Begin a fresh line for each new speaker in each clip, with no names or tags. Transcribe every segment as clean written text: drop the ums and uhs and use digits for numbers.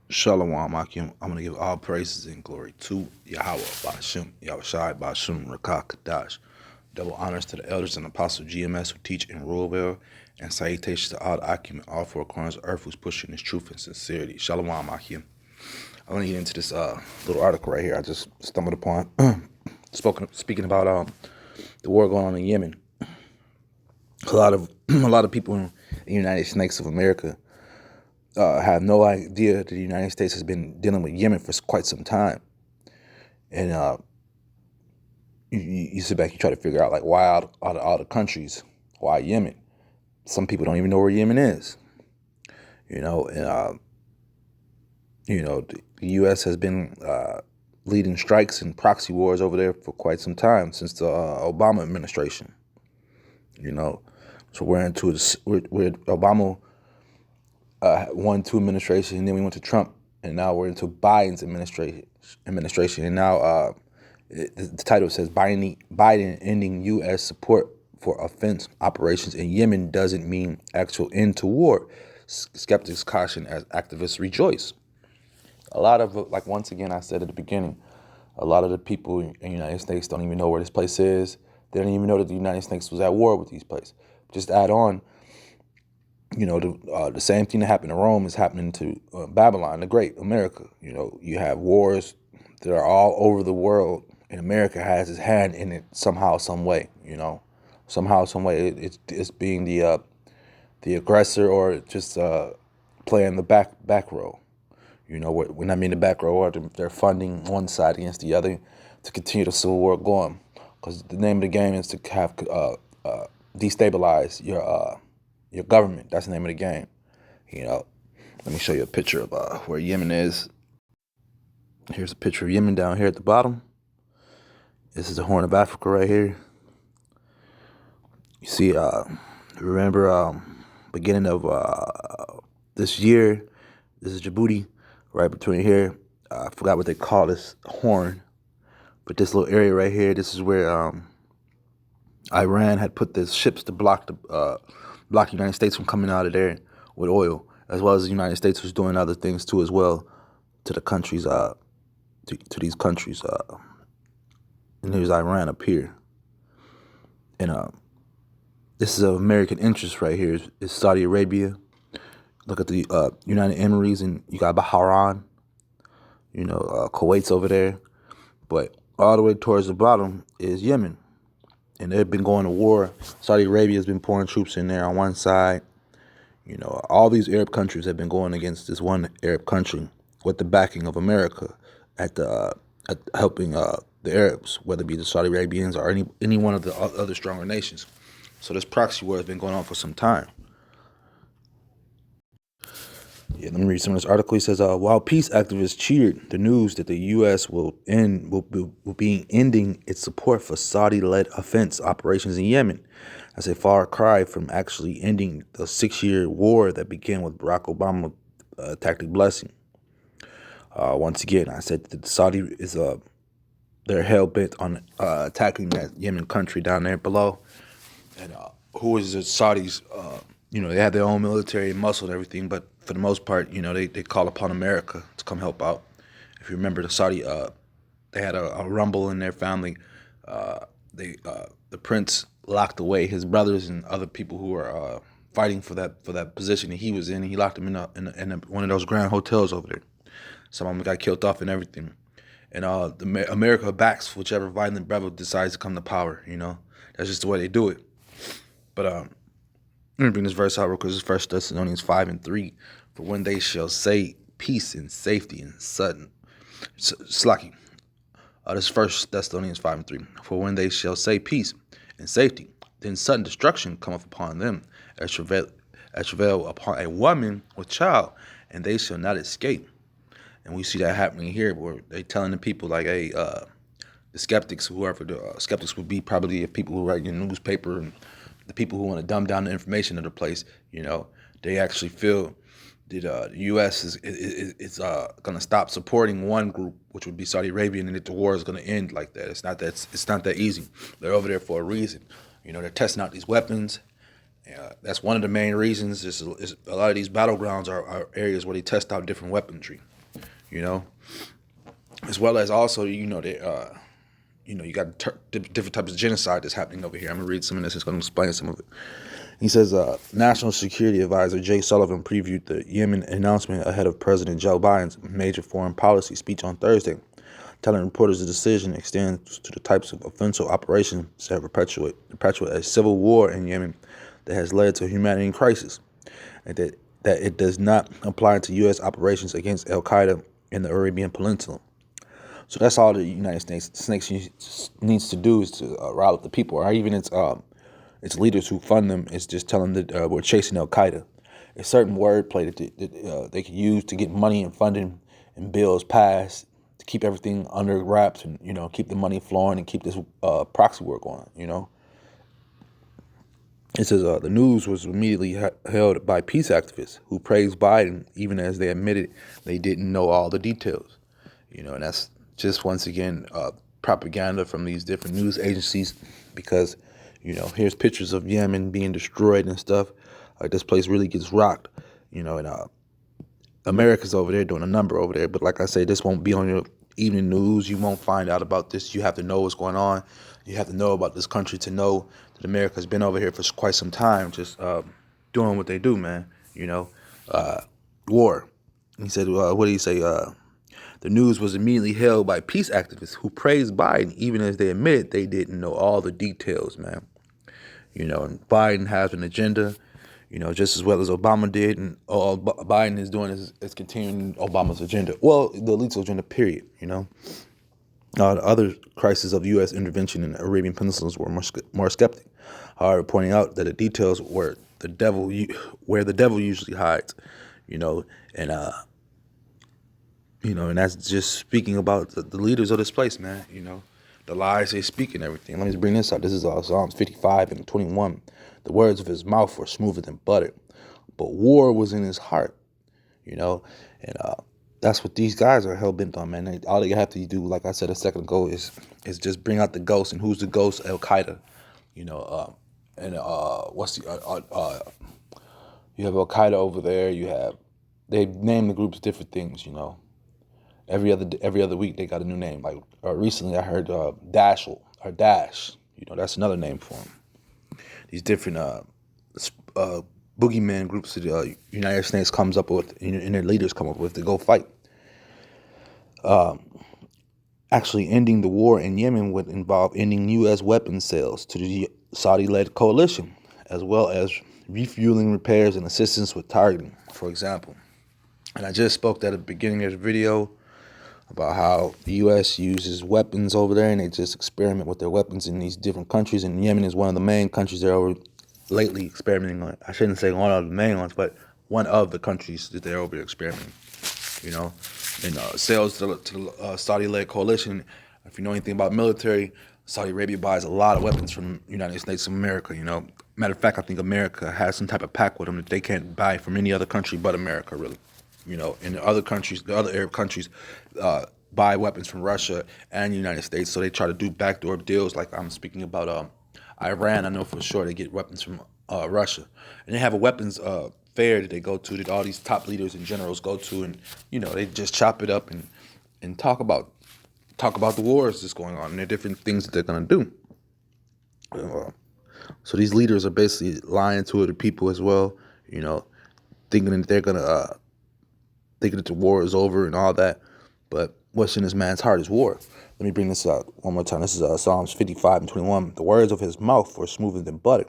Shalom, Akim. I'm going to give all praises and glory to Yahweh, Ba'ashem, Yahushai, Ba'ashem, Rakah, Kadash. Double honors to the elders and apostle GMS who teach in Ruleville, and salutations to all the Akim in all four corners of earth who's pushing this truth and sincerity. Shalom, Akim. I'm going to get into this little article right here I just stumbled upon. Speaking about the war going on in Yemen. A lot of people in the United States of America have no idea that the United States has been dealing with Yemen for quite some time. And you sit back, you try to figure out, like, why out of all the countries, why Yemen? Some people don't even know where Yemen is. The U.S. has been leading strikes and proxy wars over there for quite some time, since the Obama administration. So we're into we're Obama won two administrations, and then we went to Trump, and now we're into Biden's administration, and now the title says Biden ending U.S. support for offense operations in Yemen doesn't mean actual end to war. Skeptics caution as activists rejoice. A lot of, like, once again, I said at the beginning, a lot of the people in the United States don't even know where this place is. They don't even know that the United States was at war with these places. Just add on, the same thing that happened in Rome is happening to Babylon, the Great, America. You have wars that are all over the world, and America has its hand in it somehow, some way. Somehow, some way, it's being the aggressor, or just playing the back row. When I mean the back row, or they're funding one side against the other to continue the civil war going. Because the name of the game is to have destabilize your government. That's the name of the game. Let me show you a picture of where Yemen is. Here's a picture of Yemen down here at the bottom. This is the Horn of Africa right here. You see, remember, beginning of this year, this is Djibouti, right between here. I forgot what they call this horn, but this little area right here, this is where Iran had put the ships to block the United States from coming out of there with oil, as well as the United States was doing other things too as well to the countries, to these countries. And here's Iran up here, and this is of American interest right here. Is Saudi Arabia. Look at the United Emirates, and you got Bahrain. Kuwait's over there, but all the way towards the bottom is Yemen. And they've been going to war. Saudi Arabia has been pouring troops in there on one side. All these Arab countries have been going against this one Arab country with the backing of America at helping the Arabs, whether it be the Saudi Arabians or any one of the other stronger nations. So this proxy war has been going on for some time. Yeah, let me read some of this article. He says, while peace activists cheered the news that the U.S. will be ending its support for Saudi-led offense operations in Yemen, as a far cry from actually ending the 6-year war that began with Barack Obama tactic blessing. Once again, I said that Saudi is they're hell bent on attacking that Yemen country down there below, and who is the Saudis? They have their own military and muscle and everything, but for the most part, they call upon America to come help out. If you remember, the Saudi, they had a rumble in their family. The prince locked away his brothers and other people who were fighting for that position that he was in. And he locked them in one of those grand hotels over there. Some of them got killed off and everything. And America backs whichever violent rebel decides to come to power. That's just the way they do it. But let me bring this verse out real quick. This is 1 Thessalonians 5:3. For when they shall say peace and safety and sudden. Slaki. This is 1 Thessalonians 5:3. For when they shall say peace and safety, then sudden destruction cometh upon them, as travail upon a woman with child, and they shall not escape. And we see that happening here, where they telling the people, like, hey, the skeptics, whoever the skeptics would be, probably the people who write in the newspaper and the people who want to dumb down the information of the place. They actually feel that the U.S. is going to stop supporting one group, which would be Saudi Arabia, and that the war is going to end like that. It's not that easy. They're over there for a reason. They're testing out these weapons. That's one of the main reasons. Is a lot of these battlegrounds are areas where they test out different weaponry. you know, as well as also, you got different types of genocide that's happening over here. I'm gonna read some of this. It's gonna explain some of it. He says, National Security Advisor Jay Sullivan previewed the Yemen announcement ahead of President Joe Biden's major foreign policy speech on Thursday, telling reporters the decision extends to the types of offensive operations that perpetuate a civil war in Yemen that has led to a humanitarian crisis, and that it does not apply to U.S. operations against al-Qaeda in the Arabian Peninsula. So that's all the United States needs to do is to rile up the people, or even its leaders who fund them is just telling them that we're chasing Al Qaeda. A certain wordplay that they can use to get money and funding and bills passed to keep everything under wraps and keep the money flowing and keep this proxy war going. It says the news was immediately held by peace activists who praised Biden even as they admitted they didn't know all the details. And that's just once again propaganda from these different news agencies because here's pictures of Yemen being destroyed and stuff. Like this place really gets rocked, and America's over there doing a number over there. But like I say, this won't be on your evening news. You won't find out about this. You have to know what's going on. You have to know about this country to know that America's been over here for quite some time, just doing what they do, man. War. He said, what did he say? The news was immediately held by peace activists who praised Biden, even as they admitted they didn't know all the details, man. And Biden has an agenda, just as well as Obama did, and all Biden is doing is continuing Obama's agenda. Well, the elite's agenda, period, the other crises of U.S. intervention in the Arabian Peninsula were more skeptic, however, pointing out that the details were where the devil usually hides, and that's just speaking about the leaders of this place, man. The lies they speak and everything. Let me bring this out. This is Psalms 55 and 21. The words of his mouth were smoother than butter, but war was in his heart. And that's what these guys are hell bent on, man. All they have to do, like I said a second ago, is just bring out the ghost. And who's the ghost? Al Qaeda. What's the you have Al Qaeda over there. They name the groups different things. Every other week they got a new name. Like recently I heard Daesh or Daesh. That's another name for them. These different boogeyman groups that the United States comes up with and their leaders come up with to go fight. Actually ending the war in Yemen would involve ending U.S. weapons sales to the Saudi-led coalition, as well as refueling, repairs, and assistance with targeting, for example. And I just spoke at the beginning of the video about how the U.S. uses weapons over there, and they just experiment with their weapons in these different countries. And Yemen is one of the main countries they're over lately experimenting on. I shouldn't say one of the main ones, but one of the countries that they're over there experimenting. And sales to the Saudi-led coalition. If you know anything about military, Saudi Arabia buys a lot of weapons from the United States of America. Matter of fact, I think America has some type of pact with them that they can't buy from any other country but America, really. And the other countries, the other Arab countries, buy weapons from Russia and the United States. So they try to do backdoor deals, like I'm speaking about Iran. I know for sure they get weapons from Russia, and they have a weapons fair that they go to that all these top leaders and generals go to, and they just chop it up and talk about the wars that's going on and the different things that they're gonna do. So these leaders are basically lying to the people as well, thinking that they're gonna thinking that the war is over and all that. But what's in this man's heart is war. Let me bring this out one more time. This is Psalms 55 and 21. The words of his mouth were smoother than butter,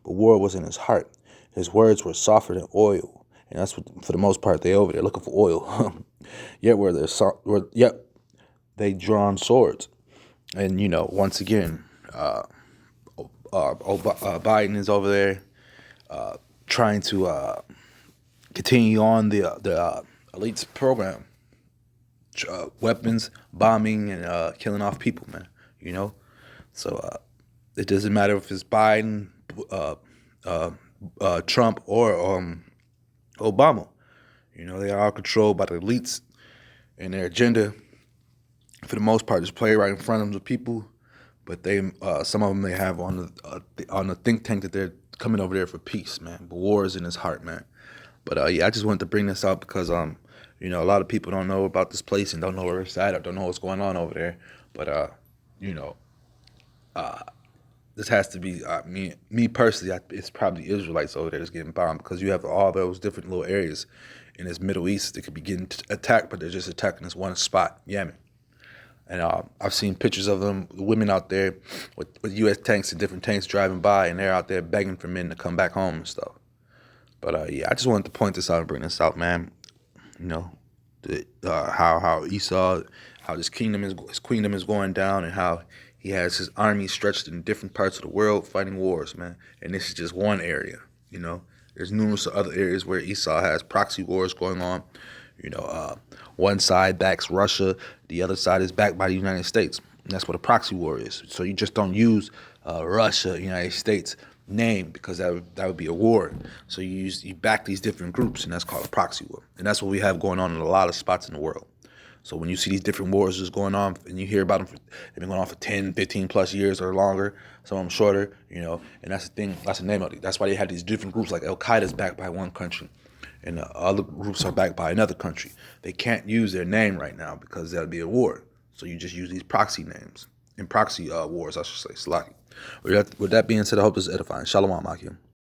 but war was in his heart. His words were softer than oil. And that's what, for the most part, they over there looking for oil. Yet they drawn swords. And, once again, Biden is over there trying to continue on the elite's program. Weapons, bombing, and killing off people, man. So it doesn't matter if it's Biden, Trump, or Obama. They are all controlled by the elites and their agenda. For the most part, just play right in front of the people. But some of them they have on the think tank that they're coming over there for peace, man. But war is in his heart, man. But I just wanted to bring this out because You know, a lot of people don't know about this place and don't know where it's at or don't know what's going on over there. But you know, this has to be me personally. It's probably Israelites over there that's getting bombed because you have all those different little areas in this Middle East that could be getting attacked, but they're just attacking this one spot, Yemen. And I've seen pictures of them, women out there with U.S. tanks and different tanks driving by, and they're out there begging for men to come back home and stuff. But yeah, I just wanted to point this out and bring this out, man. You know, how Esau, how his kingdom is going down, and how he has his army stretched in different parts of the world fighting wars, man. And this is just one area. You know, there's numerous other areas where Esau has proxy wars going on. You know, one side backs Russia, the other side is backed by the United States. And that's what a proxy war is. So you just don't use Russia, United States name because that would be a war. So you back these different groups, and that's called a proxy war. And that's what we have going on in a lot of spots in the world. So when you see these different wars just going on, and you hear about them, they've been going on for 10, 15 plus years or longer, some of them shorter, you know, and that's the thing, that's the name of it. That's why they have these different groups, like Al Qaeda's backed by one country, and other groups are backed by another country. They can't use their name right now because that'll be a war. So you just use these proxy names, and proxy wars, I should say, Slaki. With that being said, I hope this is edifying. Shalom, Akim.